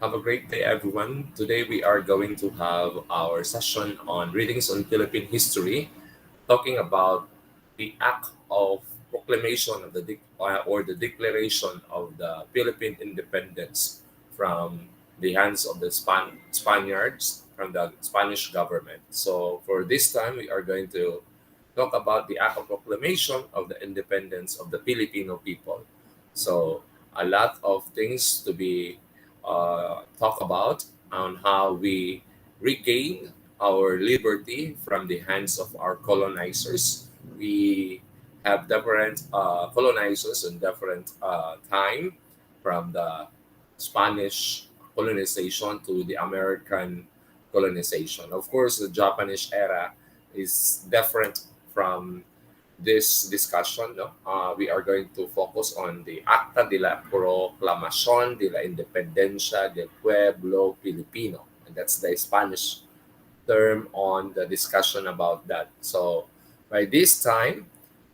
Have a great day, everyone. Today we are going to have our session on readings on Philippine history, talking about the Act of Proclamation of or the Declaration of the Philippine Independence from the hands of the Spaniards from the Spanish government. So for this time, we are going to talk about the Act of Proclamation of the Independence of the Filipino people. So a lot of things to be talk about on how we regain our liberty from the hands of our colonizers. We have different colonizers in different time, from the Spanish colonization to the American colonization. Of course, the Japanese era is different from this discussion. No? We are going to focus on the Acta de la Proclamación de la Independencia del Pueblo Filipino. And that's the Spanish term on the discussion about that. So by this time,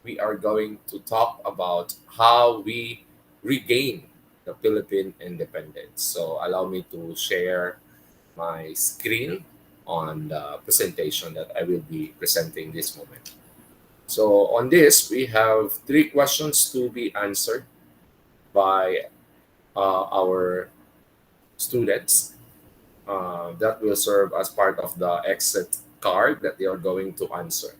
we are going to talk about how we regain the Philippine independence. So allow me to share my screen on the presentation that I will be presenting this moment. So on this, we have three questions to be answered by our students that will serve as part of the exit card that they are going to answer.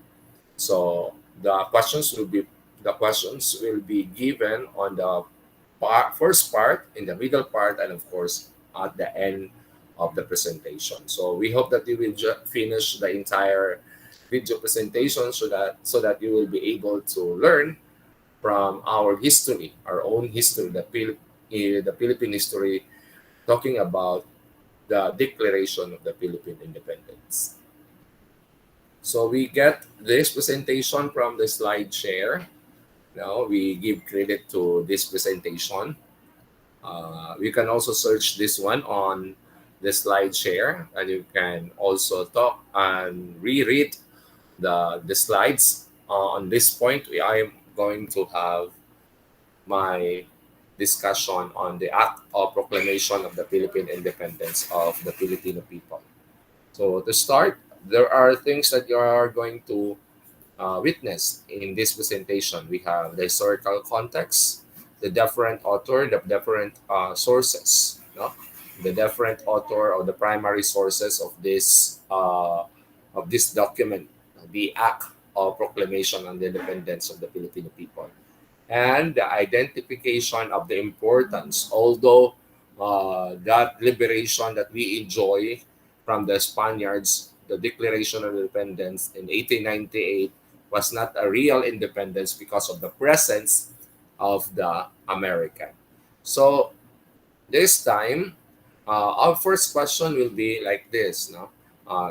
So the questions will be given on the first part, in the middle part, and of course at the end of the presentation. So we hope that you will finish the entire video presentation so that you will be able to learn from our history, our own history, the Philippine history, talking about the declaration of the Philippine independence. So we get this presentation from the slide share. Now we give credit to this presentation. You can also search this one on the slide share, and you can also talk and reread the slides. On this point, I am going to have my discussion on the Act of Proclamation of the Philippine Independence of the Filipino people. So to start, there are things that you are going to witness in this presentation. We have the historical context, the different author, the different sources, no? The different author or the primary sources of this document, the Act of Proclamation on the Independence of the Filipino people, and the identification of the importance. Although that liberation that we enjoy from the Spaniards, the Declaration of Independence in 1898 was not a real independence because of the presence of the American. So this time, our first question will be like this. No,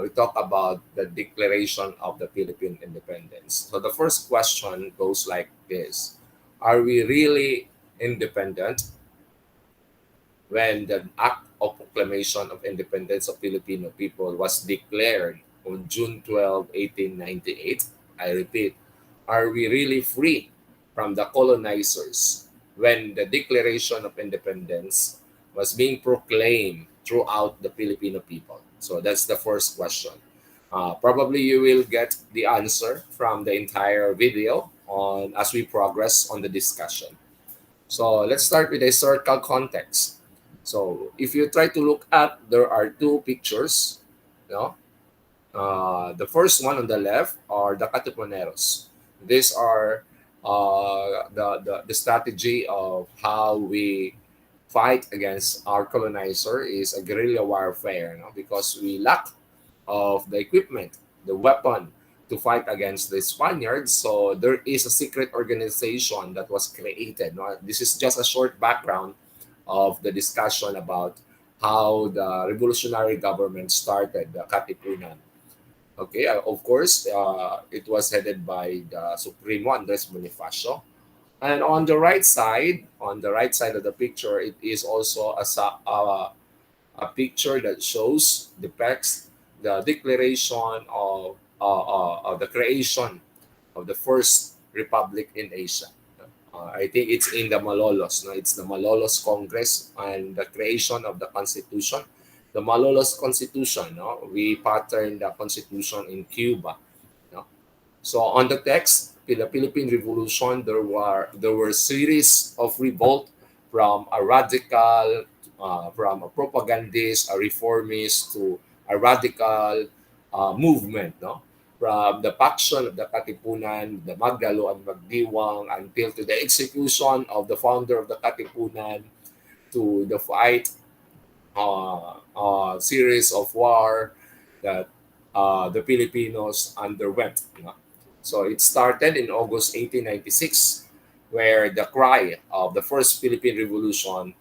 we talk about the Declaration of the Philippine Independence. So the first question goes like this: are we really independent when the Act of Proclamation of Independence of Filipino people was declared on June 12, 1898? I repeat, are we really free from the colonizers when the Declaration of Independence was being proclaimed throughout the Filipino people? So that's the first question. Probably you will get the answer from the entire video on as we progress on the discussion. So let's start with the historical context. So if you try to look at, there are two pictures. You know, the first one on the left are the Katipuneros. These are the strategy of how we fight against our colonizer is a guerrilla warfare, because we lack of the equipment, the weapon to fight against the Spaniards. So there is a secret organization that was created. No? This is just a short background of the discussion about how the revolutionary government started the Katipunan. Okay, of course, it was headed by the Supremo Andres Bonifacio. And on the right side of the picture, it is also a picture that depicts the declaration of the creation of the first republic in Asia. I think it's in the Malolos. No? It's the Malolos Congress and the creation of the Constitution. The Malolos Constitution, no? We patterned the Constitution in Cuba. No? So on the text, in the Philippine Revolution, there were series of revolt from a radical, from a propagandist, a reformist to a radical movement, no? From the faction of the Katipunan, the Magdalo and Magdiwang, until to the execution of the founder of the Katipunan, to the fight series of war that the Filipinos underwent. You know? So it started in August 1896, where the cry of the first Philippine Revolution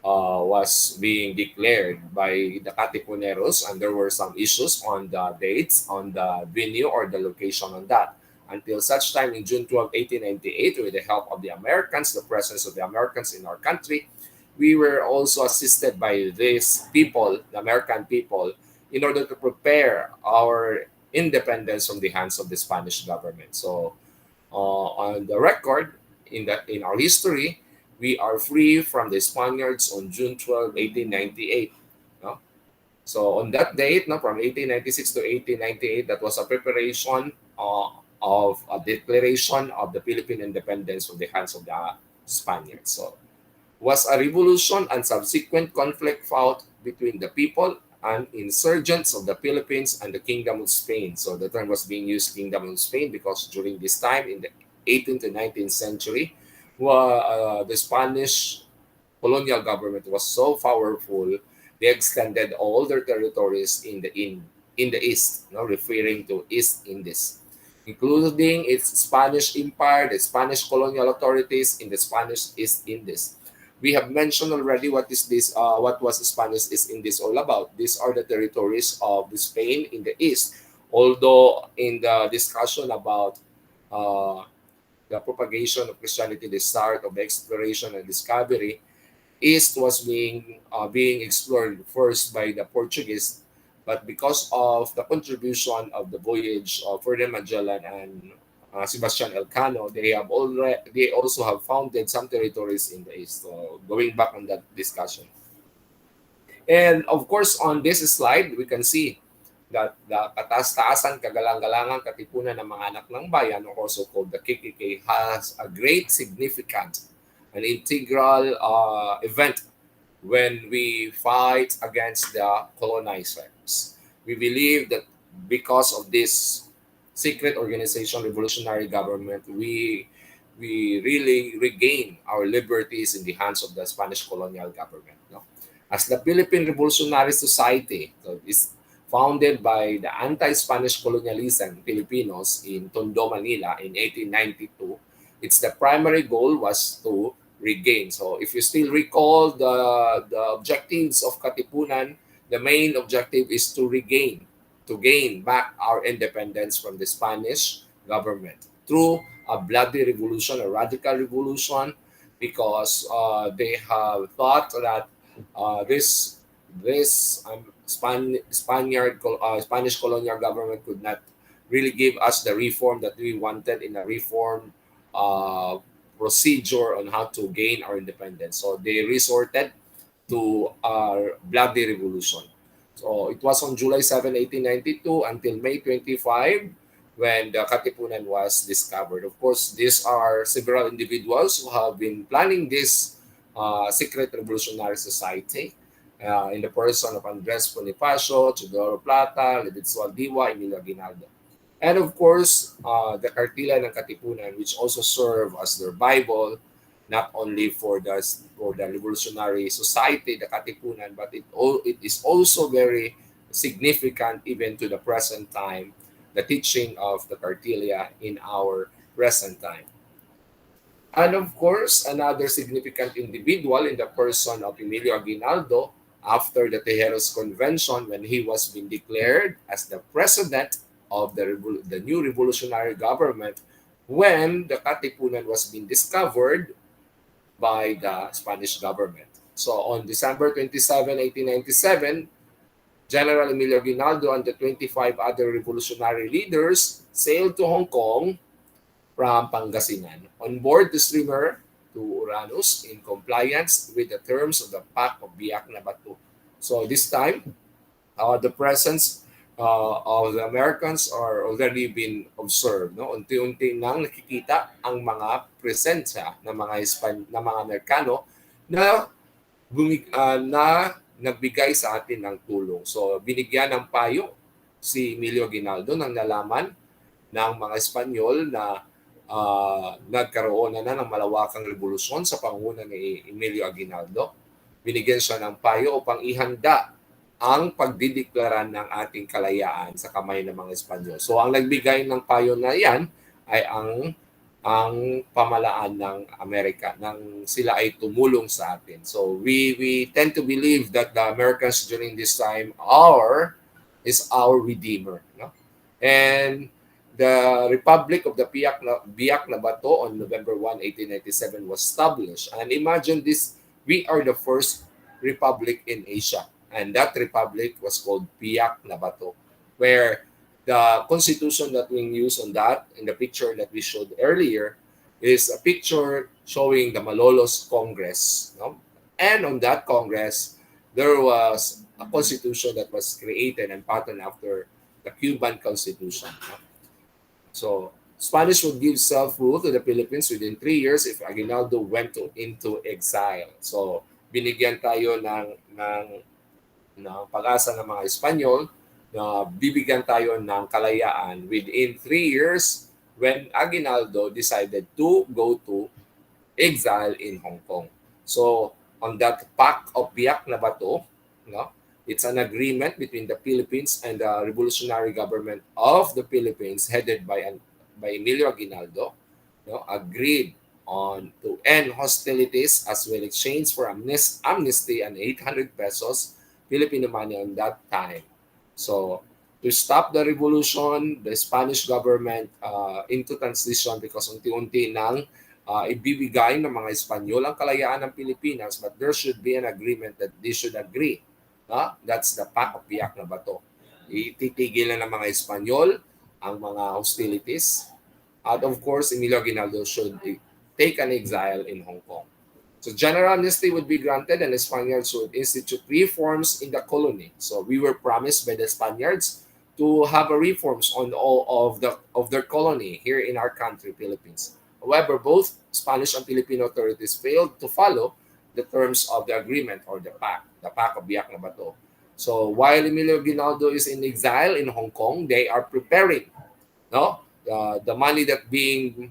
was being declared by the Katipuneros, and there were some issues on the dates, on the venue, or the location on that. Until such time in June 12, 1898, with the help of the Americans, the presence of the Americans in our country, we were also assisted by these people, the American people, in order to prepare our independence from the hands of the Spanish government. So, on the record, in our history, we are free from the Spaniards on June 12, 1898. No? So, on that date, no, from 1896 to 1898, that was a preparation of a declaration of the Philippine independence from the hands of the Spaniards. So, was a revolution and subsequent conflict fought between the people and insurgents of the Philippines and the Kingdom of Spain. So the term was being used, Kingdom of Spain, because during this time in the 18th to 19th century, the Spanish colonial government was so powerful, they extended all their territories in the east, you know, referring to East Indies, including its Spanish Empire, the Spanish colonial authorities in the Spanish East Indies. We have mentioned already what is this. What was the Spanish East Indies all about? These are the territories of the Spain in the east. Although in the discussion about uh, the propagation of Christianity, the start of exploration and discovery, East was being explored first by the Portuguese, but because of the contribution of the voyage of Ferdinand Magellan and Sebastian Elcano, they also have founded some territories in the East. So going back on that discussion, and of course on this slide we can see that the kataas-taasan, kagalang-galangan, katipunan ng mga anak ng bayan, or also called the KKK, has a great significance, an integral event when we fight against the colonizers. We believe that because of this secret organization, revolutionary government, we really regain our liberties in the hands of the Spanish colonial government. No? As the Philippine Revolutionary Society, so is founded by the anti-Spanish colonialism Filipinos in Tondo, Manila in 1892, its the primary goal was to regain. So if you still recall the objectives of Katipunan, the main objective is to gain back our independence from the Spanish government through a bloody revolution, a radical revolution, because they have thought that this Spanish colonial government could not really give us the reform that we wanted in a reform uh, procedure on how to gain our independence. So they resorted to our bloody revolution. So it was on July 7, 1892 until May 25 when the Katipunan was discovered. Of course, these are several individuals who have been planning this secret revolutionary society in the person of Andres Bonifacio, Teodoro Plata, Levitzwal Diwa, Emilio Aguinaldo. And of course, the Cartilla ng Katipunan, which also serve as their Bible, not only for the revolutionary society, the Katipunan, but it is also very significant even to the present time, the teaching of the Cartilla in our present time. And of course, another significant individual in the person of Emilio Aguinaldo after the Tejeros Convention when he was being declared as the president of the new revolutionary government when the Katipunan was being discovered by the Spanish government. So on December 27, 1897, General Emilio Aguinaldo and the 25 other revolutionary leaders sailed to Hong Kong from Pangasinan. On board the steamer, to Uranus in compliance with the terms of the Pact of BIAK-NA-BATO. So this time, the presence of the Americans are already been observed. No? Unti-unti nang nakikita ang mga presensya ng mga ng mga Amerikano na na nagbigay sa atin ng tulong. So binigyan ng payo si Emilio Aguinaldo nang nalaman ng mga Espanyol na nagkaroon na ng malawakang revolusyon sa pangunguna ni Emilio Aguinaldo. Binigyan siya ng payo upang ihanda ang pagdideklara ng ating kalayaan sa kamay ng mga Espanyol. So ang nagbigay ng payo na yan ay ang pamalaan ng Amerika nang sila ay tumulong sa atin. So we tend to believe that the Americans during this time is our redeemer, no? And the Republic of the BIAK-NA-BATO on November 1, 1897 was established. And imagine this, we are the first republic in Asia. And that republic was called BIAK-NA-BATO, where the constitution that we use on that, in the picture that we showed earlier, is a picture showing the Malolos Congress. No? And on that Congress, there was a constitution that was created and patterned after the Cuban Constitution. No? So, Spanish would give self-rule to the Philippines within 3 years if Aguinaldo went into exile. So, binigyan tayo ng pag-asa ng mga Espanyol na bibigyan tayo ng kalayaan within 3 years when Aguinaldo decided to go to exile in Hong Kong. So, on that Pact of BIAK-NA-BATO, no, it's an agreement between the Philippines and the revolutionary government of the Philippines headed by Emilio Aguinaldo, no, agreed on to end hostilities as well exchange for amnesty and 800 pesos Filipino money on that time. So, to stop the revolution, the Spanish government into transition because unti-unti nang ibibigay ng mga Espanyol ang kalayaan ng Pilipinas, but there should be an agreement that they should agree. That's the Pact of BIAK-NA-BATO. Ititigil na ng mga Espanyol ang mga hostilities. At of course, Emilio Aguinaldo should take an exile in Hong Kong. So general amnesty would be granted and the Spaniards would institute reforms in the colony. So we were promised by the Spaniards to have a reforms on all of their colony here in our country, Philippines. However, both Spanish and Filipino authorities failed to follow the terms of the agreement or the Pact of BIAK-NA-BATO. So while Emilio Aguinaldo is in exile in Hong Kong, they are preparing, the money that being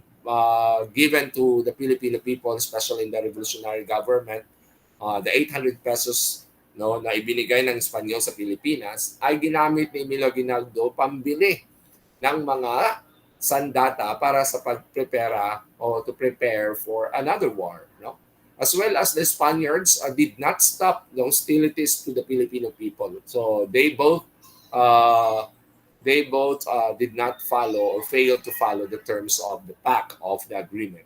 given to the Filipino people, especially in the revolutionary government, the 800 pesos na ibinigay ng Espanyol sa Pilipinas ay ginamit ni Emilio Aguinaldo pambili ng mga sandata para sa pagprepara o to prepare for another war. No? As well as the Spaniards did not stop the hostilities to the Filipino people. So they both did not follow or failed to follow the terms of the pact of the agreement.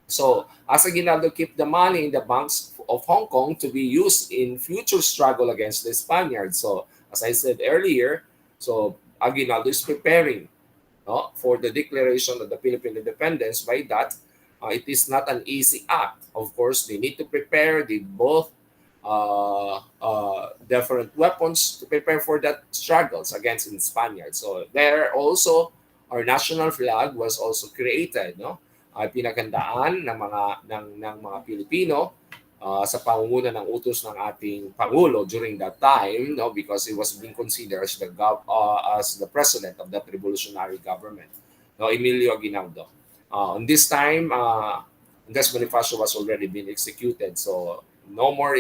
So, as Aguinaldo kept the money in the banks of Hong Kong to be used in future struggle against the Spaniards. So, as I said earlier, so Aguinaldo is preparing for the declaration of the Philippine independence. By that, it is not an easy act. Of course, they need to prepare. They both different weapons to prepare for that struggles against the Spaniards. So there also our national flag was also created, no? Ay pinaghandaan ng mga Pilipino sa pangunguna ng utos ng ating pangulo during that time, no, because he was being considered as the president of that revolutionary government, no, Emilio Aguinaldo. On this time, Andres Bonifacio was already been executed, so no more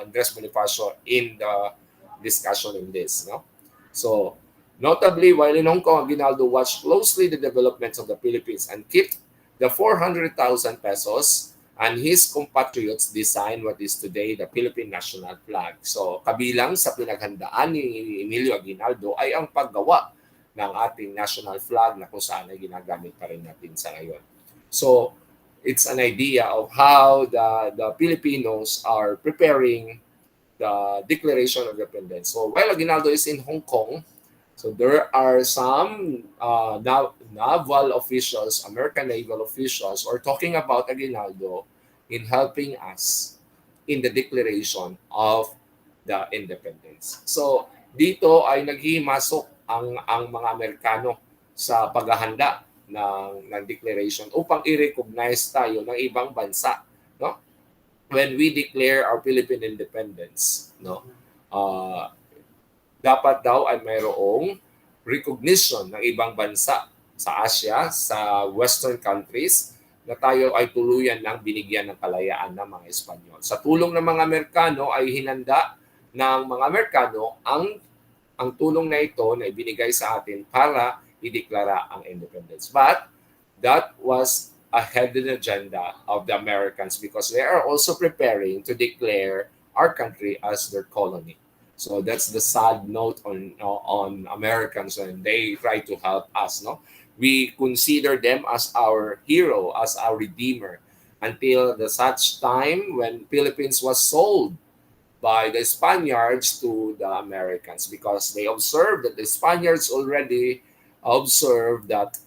Andres Bonifacio in the discussion in this. No? So, notably, while in Hong Kong, Aguinaldo watched closely the developments of the Philippines and kept the 400,000 pesos, and his compatriots designed what is today the Philippine national flag. So, kabilang sa pinaghandaan ni Emilio Aguinaldo ay ang paggawa ng ating national flag na kung saan ay ginagamit pa rin natin sa ngayon. So, it's an idea of how the Filipinos are preparing the Declaration of Independence. So while Aguinaldo is in Hong Kong, so there are some naval officials, American naval officials, are talking about Aguinaldo in helping us in the declaration of the independence. So dito ay naghimasok ang mga Amerikano sa paghahanda ng declaration upang i-recognize tayo ng ibang bansa, no? When we declare our Philippine independence, no? Uh, dapat daw ay mayroong recognition ng ibang bansa sa Asia, sa Western countries, na tayo ay tuluyan ng binigyan ng kalayaan ng mga Espanyol. Sa tulong ng mga Amerikano ay hinanda ng mga Amerikano ang tulong na ito na ibinigay sa atin para ideklara ang independence. But that was a hidden agenda of the Americans because they are also preparing to declare our country as their colony. So that's the sad note on Americans, and they try to help us. No, we consider them as our hero, as our redeemer, until the such time when Philippines was sold by the Spaniards to the Americans because they observed that the Spaniards already observed that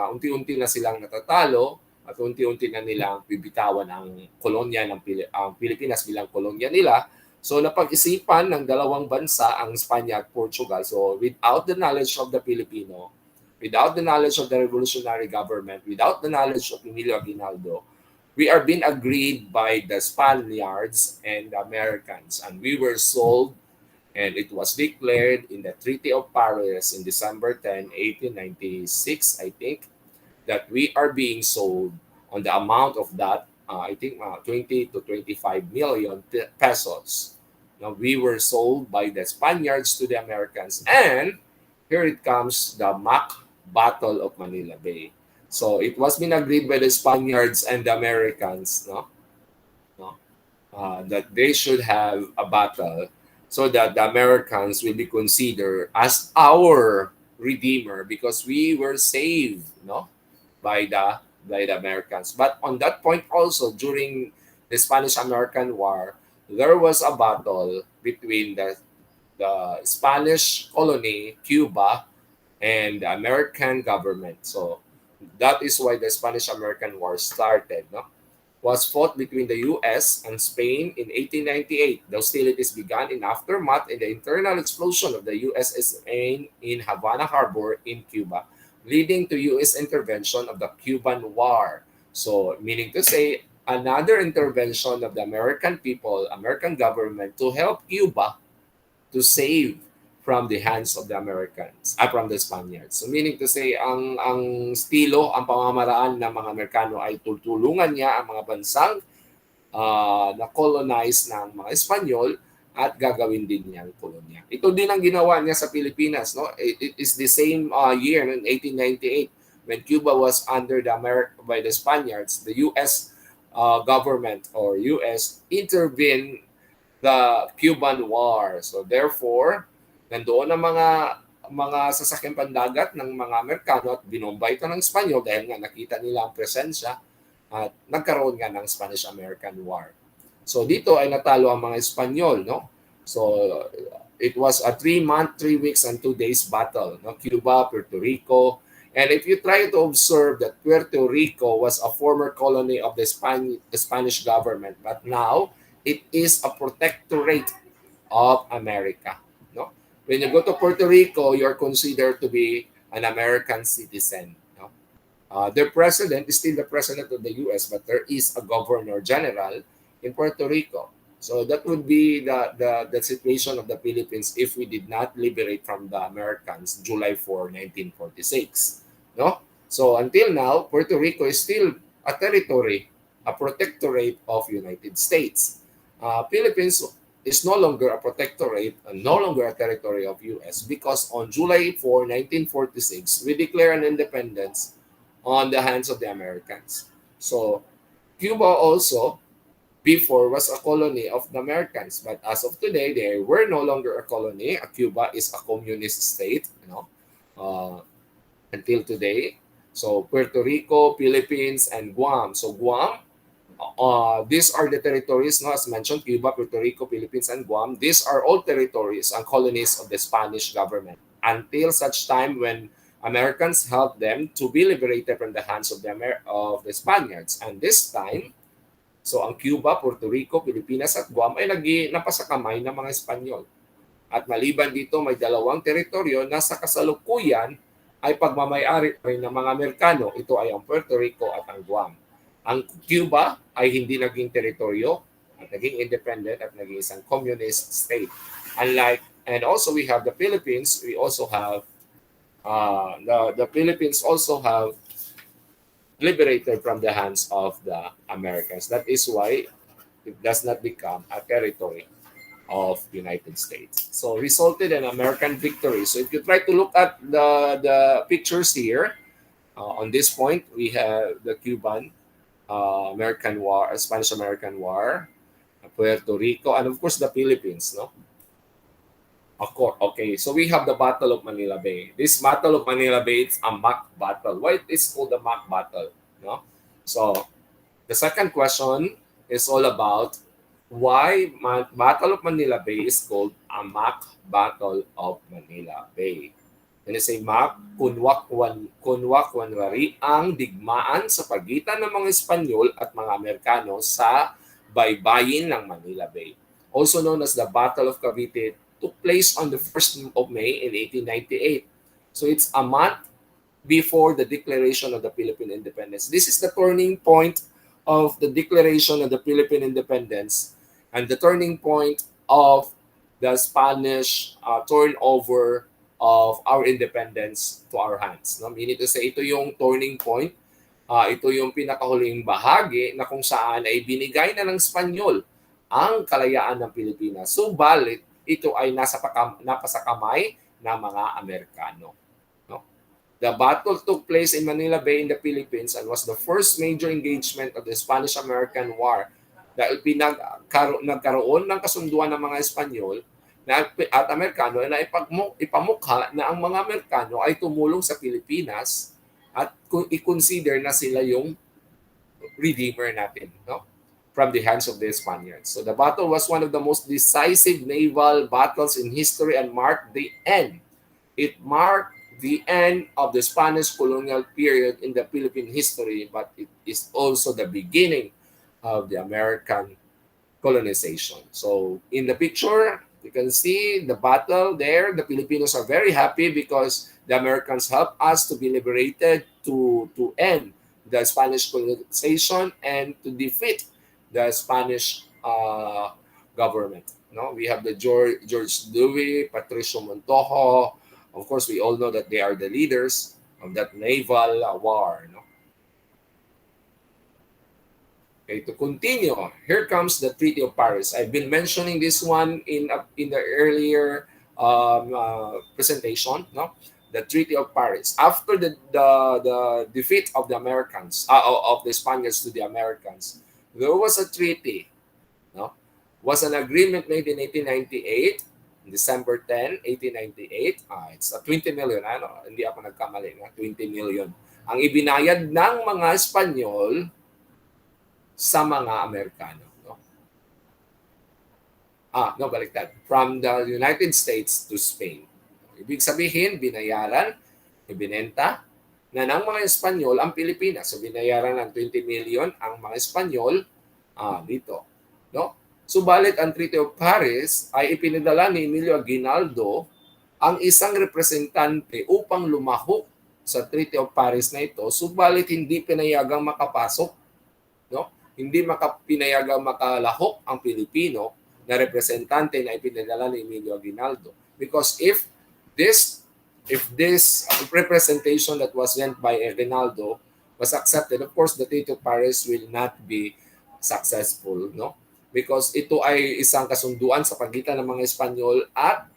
unti-unti na silang natatalo at unti-unti na nilang bibitawan ang kolonya ang Pilipinas bilang kolonya nila. So napag-isipan ng dalawang bansa, ang Espanya at Portugal. So without the knowledge of the Filipino, without the knowledge of the revolutionary government, without the knowledge of Emilio Aguinaldo, we are being agreed by the Spaniards and the Americans, and we were sold, and it was declared in the Treaty of Paris in December 10, 1896, I think, that we are being sold on the amount of that, I think 20 to 25 million pesos. Now, we were sold by the Spaniards to the Americans, and here it comes the Battle of Manila Bay. So it was been agreed by the Spaniards and the Americans, that they should have a battle so that the Americans will be considered as our redeemer because we were saved, by the Americans. But on that point also, during the Spanish-American War, there was a battle between the Spanish colony, Cuba, and the American government. So that is why the Spanish-American War started. Was fought between the U.S. and Spain in 1898. The hostilities began in aftermath in the internal explosion of the USS Maine in Havana Harbor in Cuba, leading to U.S. intervention of the Cuban War. So, meaning to say, another intervention of the American people, American government to help Cuba to save from the hands of the Americans, from the Spaniards. So meaning to say, ang estilo, ang pamamaraan ng mga Amerikano ay tutulungan niya ang mga bansang na-colonize ng mga Espanyol at gagawin din niyang kolonya. Ito din ang ginawa niya sa Pilipinas. No? It is the same year, in 1898, when Cuba was under by the Spaniards, the U.S. Government or U.S. intervened the Cuban War. So therefore, nandoon ang mga sasakyang pandagat ng mga Amerikano at binomba ito ng Espanyol dahil nga nakita nila ang presensya at nagkaroon nga ng Spanish-American War. So dito ay natalo ang mga Espanyol, no? So it was a 3-month, 3 weeks and 2 days battle, no? Cuba, Puerto Rico, and if you try to observe that Puerto Rico was a former colony of the Spanish government, but now it is a protectorate of America, no? When you go to Puerto Rico, you're considered to be an American citizen. No? Their president is still the president of the U.S., but there is a governor general in Puerto Rico. So that would be the situation of the Philippines if we did not liberate from the Americans July 4, 1946. No? So until now, Puerto Rico is still a territory, a protectorate of United States. Philippines is no longer a protectorate and no longer a territory of U.S. because on July 4, 1946, we declare an independence on the hands of the Americans. So Cuba also before was a colony of the Americans, but as of today, they were no longer a colony. Cuba is a communist state, until today. So Puerto Rico, Philippines, and Guam. So Guam, these are the territories, as mentioned, Cuba, Puerto Rico, Philippines, and Guam. These are all territories and colonies of the Spanish government until such time when Americans helped them to be liberated from the hands of the Spaniards. And this time, So ang Cuba, Puerto Rico, Pilipinas at Guam ay napasakamay ng mga Espanyol. At maliban dito, may dalawang teritoryo na sa kasalukuyan ay pagmamayari rin ng mga Amerikano. Ito ay ang Puerto Rico at ang Guam. Ang Cuba ay hindi naging teritoryo at naging independent at naging isang communist state. And also we have the Philippines, we also have the Philippines also have liberated from the hands of the Americans. That is why it does not become a territory of United States. So resulted in American victory. So if you try to look at the pictures here, on this point, we have the Cuban American War, Spanish American War, Puerto Rico, and of course the Philippines. No, of course. Okay, so we have the Battle of Manila Bay. This Battle of Manila Bay is a mock battle. Why it is called a mock battle? No, so the second question is all about why Battle of Manila Bay is called a mock Battle of Manila Bay. When I say mock, kunwari ang digmaan sa pagitan ng mga Espanyol at mga Amerikano sa baybayin ng Manila Bay. Also known as the Battle of Cavite, took place on the 1st of May in 1898. So it's a month before the declaration of the Philippine independence. This is the turning point of the declaration of the Philippine independence and the turning point of the Spanish turnover of our independence to our hands. No? Meaning to say, ito yung turning point, ito yung pinakahuling bahagi na kung saan ay binigay na ng Espanyol ang kalayaan ng Pilipinas. Subalit, ito ay napasakamay ng mga Amerikano. No? The battle took place in Manila Bay in the Philippines and was the first major engagement of the Spanish-American War dahil nagkaroon ng kasunduan ng mga Espanyol at Amerikano na ipamukha na ang mga Amerikano ay tumulong sa Pilipinas at i-consider na sila yung redeemer natin, no? From the hands of the Spaniards. So the battle was one of the most decisive naval battles in history and marked the end. It marked the end of the Spanish colonial period in the Philippine history, but it is also the beginning of the American colonization. So in the picture, you can see the battle there. The Filipinos are very happy because the Americans helped us to be liberated, to end the Spanish colonization and to defeat the Spanish government. No, we have the George Dewey, Patricio Montojo. Of course, we all know that they are the leaders of that naval war. No? Okay, to continue, here comes the Treaty of Paris. I've been mentioning this one in the earlier presentation. No, the Treaty of Paris. After the defeat of the Americans, of the Spaniards to the Americans, there was a treaty. No, was an agreement made in 1898, December 10, 1898. It's a 20 million. Ano, hindi ako nagkamali na 20 million. Ang ibinayad ng mga Espanyol sa mga Amerikano. No? No, baliktad. From the United States to Spain. Ibig sabihin, binayaran, ibinenta na ng mga Espanyol ang Pilipinas. So, binayaran ng 20 million ang mga Espanyol dito. No? Subalit, ang Treaty of Paris ay ipinadala ni Emilio Aguinaldo ang isang representante upang lumahok sa Treaty of Paris na ito. Subalit, hindi pinayagang makapasok. No? Hindi pinayagang makalahok ang Pilipino na representante na ipinadala ni Emilio Aguinaldo. Because if this representation that was sent by Aguinaldo was accepted, of course, the Treaty of Paris will not be successful, no? Because ito ay isang kasunduan sa pagitan ng mga Espanyol at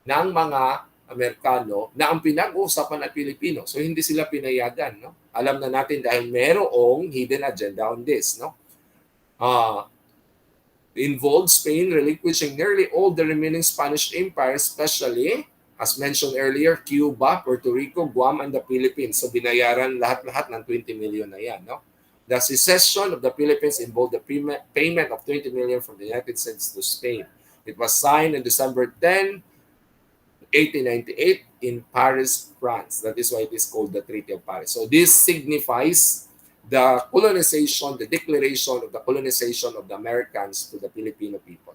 ng mga Amerikano na ang pinag-uusapan ay Pilipino. So hindi sila pinayagan, no? Alam na natin dahil merong hidden agenda on this, no? Involved Spain relinquishing nearly all the remaining Spanish empire, especially, as mentioned earlier, Cuba, Puerto Rico, Guam, and the Philippines. So binayaran lahat-lahat ng 20 million na yan. No? The secession of the Philippines involved the payment of 20 million from the United States to Spain. It was signed on December 10, 1898 in Paris, France. That is why it is called the Treaty of Paris. So this signifies the colonization, the declaration of the colonization of the Americans to the Filipino people.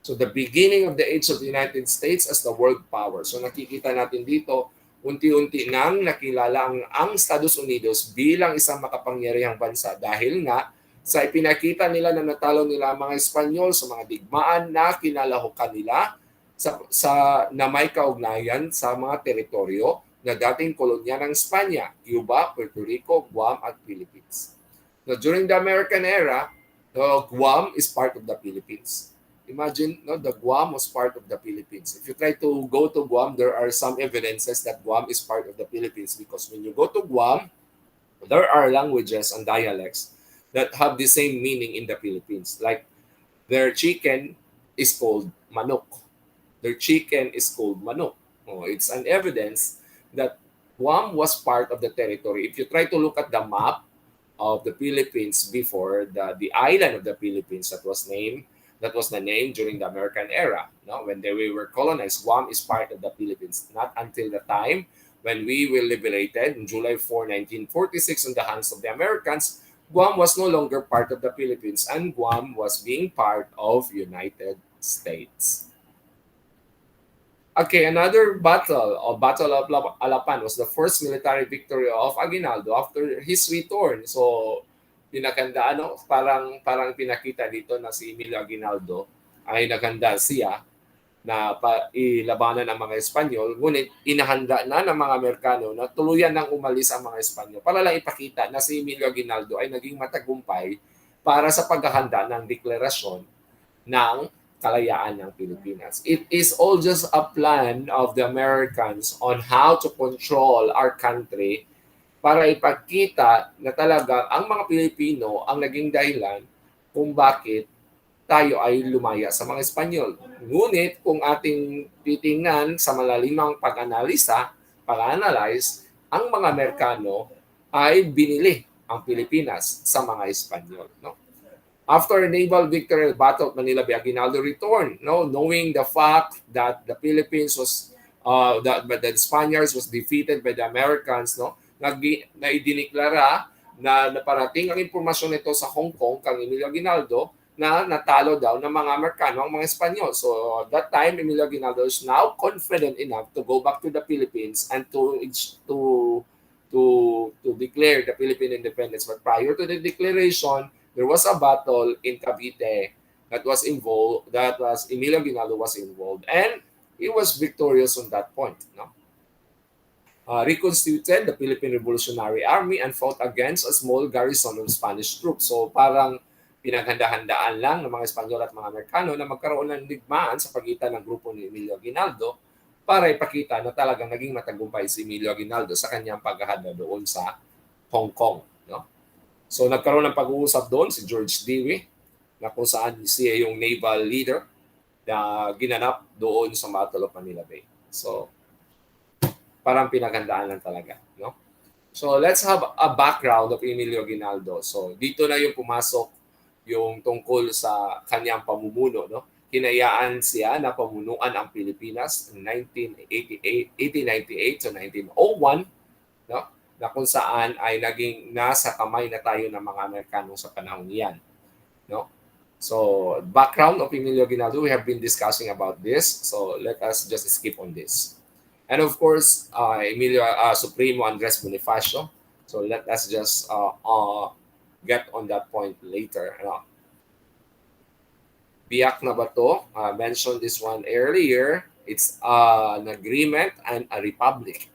So the beginning of the age of the United States as the world power. So nakikita natin dito, unti-unti nang nakilala ang Estados Unidos bilang isang makapangyarihang bansa dahil nga sa ipinakita nila na natalo nila ang mga Espanyol sa mga digmaan na kinalahukan nila sa na may kaugnayan sa mga teritoryo na dating kolonya ng Espanya, Cuba, Puerto Rico, Guam at Philippines. Now, during the American era, Guam is part of the Philippines. Imagine, no, the Guam was part of the Philippines. If you try to go to Guam, there are some evidences that Guam is part of the Philippines because when you go to Guam, there are languages and dialects that have the same meaning in the Philippines. Like their chicken is called manok. Their chicken is called manok. Oh, it's an evidence that Guam was part of the territory. If you try to look at the map of the Philippines before the island of the Philippines that was the name during the American era. No, when we were colonized, Guam is part of the Philippines. Not until the time when we were liberated on July 4, 1946, in the hands of the Americans, Guam was no longer part of the Philippines, and Guam was being part of United States. Okay, another Battle of Alapan, was the first military victory of Aguinaldo after his return. So, pinakanda, ano, parang pinakita dito na si Emilio Aguinaldo ay naganda siya na ilabanan ng mga Espanyol, ngunit inahanda na ng mga Amerikano na tuluyan nang umalis ang mga Espanyol para lang ipakita na si Emilio Aguinaldo ay naging matagumpay para sa paghahanda ng deklarasyon ng kalayaan ng Pilipinas. It is all just a plan of the Americans on how to control our country para ipakita na talaga ang mga Pilipino ang naging dahilan kung bakit tayo ay lumaya sa mga Espanyol. Ngunit kung ating titingnan sa malalimang pag-analyze, ang mga Amerikano ay binili ang Pilipinas sa mga Espanyol. No? After a naval victory, Battle of Manila Bay, Aguinaldo returned, no, knowing the fact that the Philippines was, that the Spaniards was defeated by the Americans, no, na idiniklara na naparating ang impormasyon nito sa Hong Kong kang Emilio Aguinaldo na natalo daw ng mga Amerikano ang mga Espanyol. So at that time, Emilio Aguinaldo is now confident enough to go back to the Philippines and to declare the Philippine independence. But prior to the declaration, there was a battle in Cavite that was Emilio Aguinaldo was involved, and he was victorious on that point. No? Reconstituted the Philippine Revolutionary Army and fought against a small garrison of Spanish troops. So parang pinaghanda-handaan lang ng mga Espanyol at mga Amerikano na magkaroon ng digmaan sa pagitan ng grupo ni Emilio Aguinaldo para ipakita na talagang naging matagumpay si Emilio Aguinaldo sa kanyang paghahanda doon sa Hong Kong. No? So nagkaroon ng pag-uusap doon si George Dewey na kung saan siya yung naval leader na ginanap doon sa Battle of Manila Bay. So parang pinaghandaan lang talaga. No? So let's have a background of Emilio Aguinaldo. So dito na yung pumasok yung tungkol sa kanyang pamumuno. No? Hinayaan siya na pamunuan ang Pilipinas in 1898 to 1901. No? Na kung saan ay naging nasa kamay na tayo ng mga Amerikano sa panahon niyan. No? So, background of Emilio Aguinaldo, we have been discussing about this. So, let us just skip on this. And of course, Emilio Supremo Andres Bonifacio. So, let us just get on that point later. BIAK-NA-BATO, mentioned this one earlier. It's an agreement and a republic.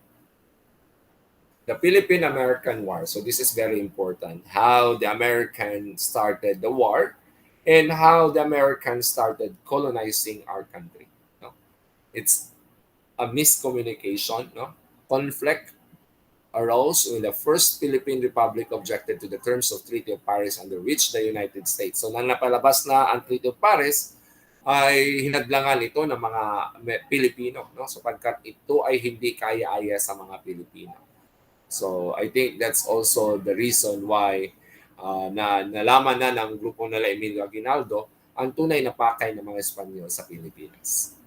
The Philippine American War. So this is very important. How the Americans started the war and how the Americans started colonizing our country. No? It's a miscommunication. No? Conflict arose when the first Philippine Republic objected to the terms of Treaty of Paris under which the United States. So nang napalabas na ang Treaty of Paris, ay hinadlangan ito ng mga Pilipino. No? Sapagkat ito ay hindi kaya-aya sa mga Pilipino. So I think that's also the reason why na nalaman na ng grupo nila Emilio Aguinaldo ang tunay na pakay ng mga Espanyol sa Pilipinas.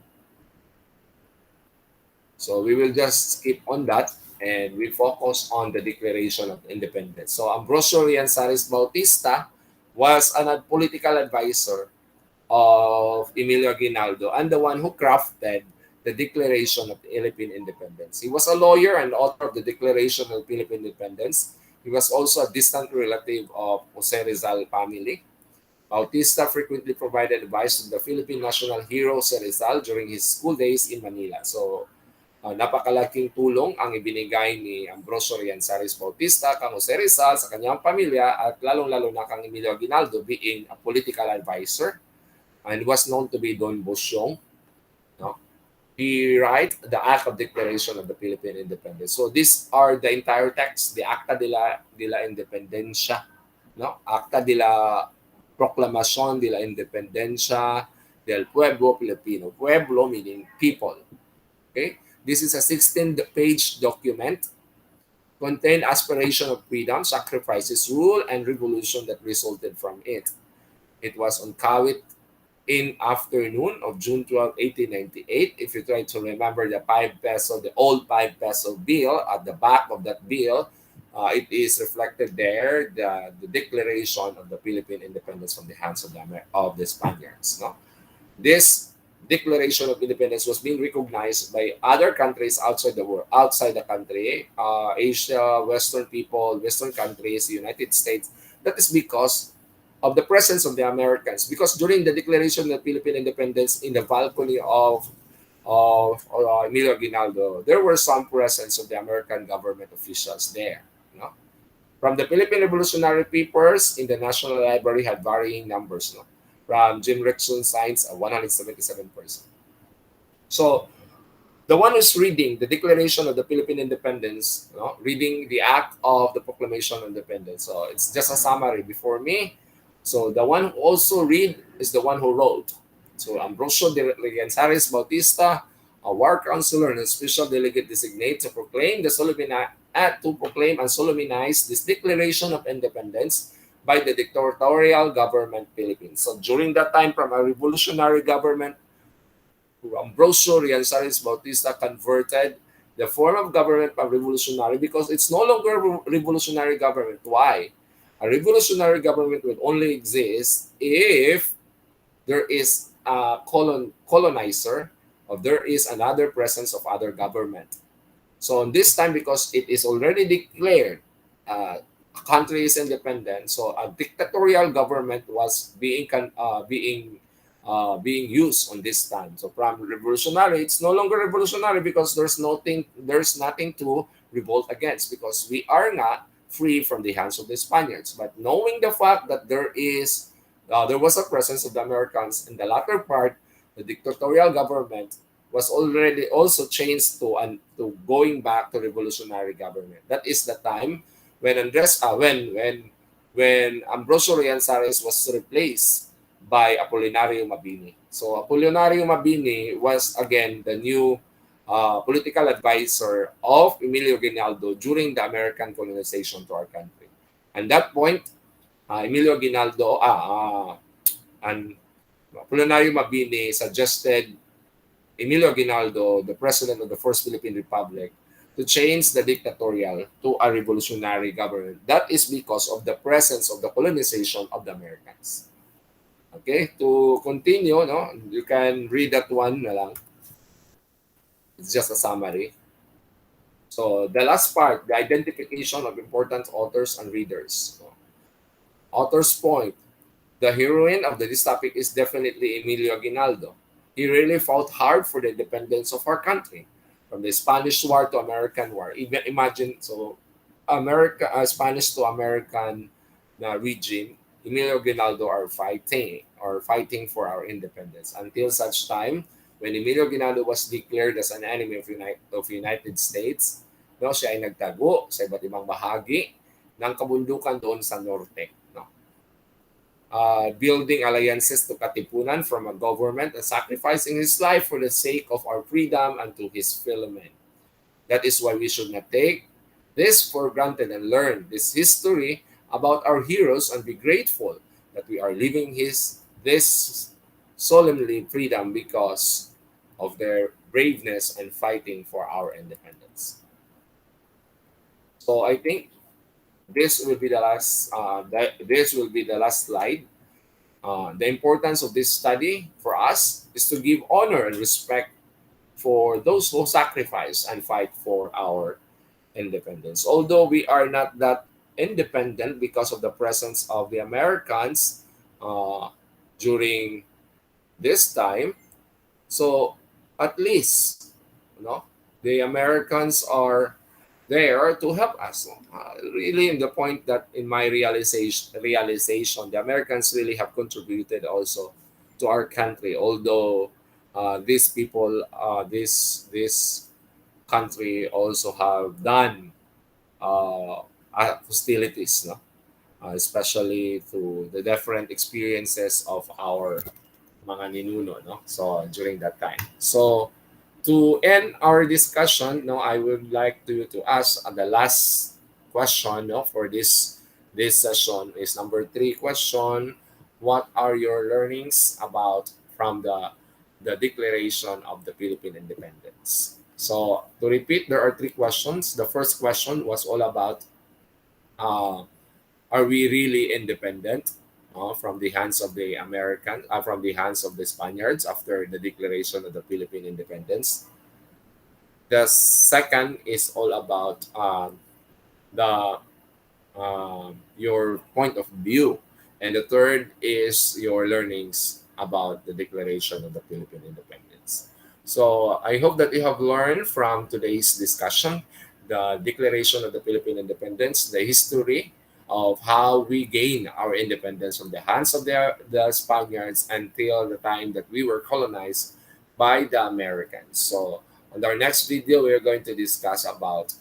So we will just skip on that. and we focus on the Declaration of Independence. So Ambrosio Rianzares Bautista was a political advisor of Emilio Aguinaldo and the one who crafted the Declaration of Philippine Independence. He was a lawyer and author of the Declaration of Philippine Independence. He was also a distant relative of Jose Rizal family. Bautista frequently provided advice to the Philippine national hero Jose Rizal during his school days in Manila. So, napakalaking tulong ang ibinigay ni Ambrosio Rianzares Bautista kang Jose Rizal sa kanyang pamilya at lalong-lalo na kang Emilio Aguinaldo being a political advisor and was known to be Don Bosyong. No? He write the Act of Declaration of the Philippine Independence. So these are the entire text, the Acta de la Independencia, no? Acta de la Proclamación de la Independencia del Pueblo Filipino. Pueblo meaning people. Okay? This is a 16-page document contained aspiration of freedom, sacrifices, rule, and revolution that resulted from it. It was on Kawit in afternoon of June 12, 1898. If you try to remember the 5 peso, the old 5 peso bill, at the back of that bill, it is reflected there the declaration of the Philippine independence from the hands of the Spaniards. No? This Declaration of Independence was being recognized by other countries outside the world, outside the country, Asia, Western people, Western countries, the United States. That is because of the presence of the Americans. Because during the declaration of Philippine independence in the balcony of Emilio Aguinaldo, there were some presence of the American government officials there. You know? From the Philippine Revolutionary Papers in the National Library had varying numbers. No? From Jim Rickson signs 177%. So the one who's reading the Declaration of the Philippine Independence, you know, reading the Act of the Proclamation of Independence. So it's just a summary before me. So the one who also read is the one who wrote. So Ambrosio de Rianzares Bautista, a war counselor and a special delegate designate to proclaim to proclaim and solemnize this Declaration of Independence by the dictatorial government Philippines. So during that time, from a revolutionary government, Ambrosio Rianzares Bautista converted the form of government from revolutionary because it's no longer a revolutionary government. Why? A revolutionary government will only exist if there is a colonizer or there is another presence of other government. So in this time, because it is already declared a country is independent, so a dictatorial government was being used on this time. So from revolutionary, it's no longer revolutionary because there's nothing to revolt against because we are not free from the hands of the Spaniards. But knowing the fact that there was a presence of the Americans in the latter part, the dictatorial government was already also changed to going back to revolutionary government. That is the time when when Ambrosio Rianzares was replaced by Apolinario Mabini. So Apolinario Mabini was again the new political advisor of Emilio Aguinaldo during the American colonization to our country. At that point, Emilio Aguinaldo and Apolinario Mabini suggested Emilio Aguinaldo, the president of the First Philippine Republic, to change the dictatorial to a revolutionary government. That is because of the presence of the colonization of the Americans. Okay, to continue, no, you can read that one na lang. It's just a summary. So the last part, the identification of important authors and readers. So, author's point. The heroine of this topic is definitely Emilio Aguinaldo. He really fought hard for the independence of our country, from the Spanish War to American War. Even imagine, so Spanish to American regime, Emilio Aguinaldo are fighting for our independence until such time when Emilio Aguinaldo was declared as an enemy of United States. No, siya ay nagtago sa iba't ibang bahagi ng kabundukan doon sa norte. No? Building alliances to katipunan from a government and sacrificing his life for the sake of our freedom and to his fellow men. That is why we should not take this for granted and learn this history about our heroes and be grateful that we are living this solemnly freedom because of their braveness and fighting for our independence. So I think this will be the last. This will be the last slide. The importance of this study for us is to give honor and respect for those who sacrifice and fight for our independence. Although we are not that independent because of the presence of the Americans uh, during this time, so at least, you know, the Americans are there to help us. Really, in the point that in my realization, the Americans really have contributed also to our country. Although these people, this country also have done hostilities, no? Especially through the different experiences of our mga ninuno, no? So during that time. So to end our discussion, no, I would like to ask the last question, no, for this session is number three question. What are your learnings about from the declaration of the Philippine independence? So to repeat, there are three questions. The first question was all about uh, are we really independent from the hands of the from the hands of the Spaniards after the declaration of the Philippine independence? The second is all about the your point of view, and the third is your learnings about the declaration of the Philippine independence. So I hope that you have learned from today's discussion the declaration of the Philippine independence, the history of how we gained our independence from the hands of the Spaniards until the time that we were colonized by the Americans. So on our next video, we are going to discuss about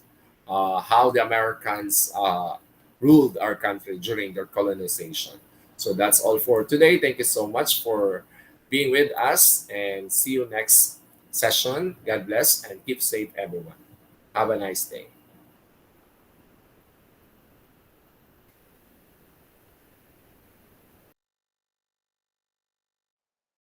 how the Americans ruled our country during their colonization. So that's all for today. Thank you so much for being with us and see you next session. God bless and keep safe, everyone. Have a nice day.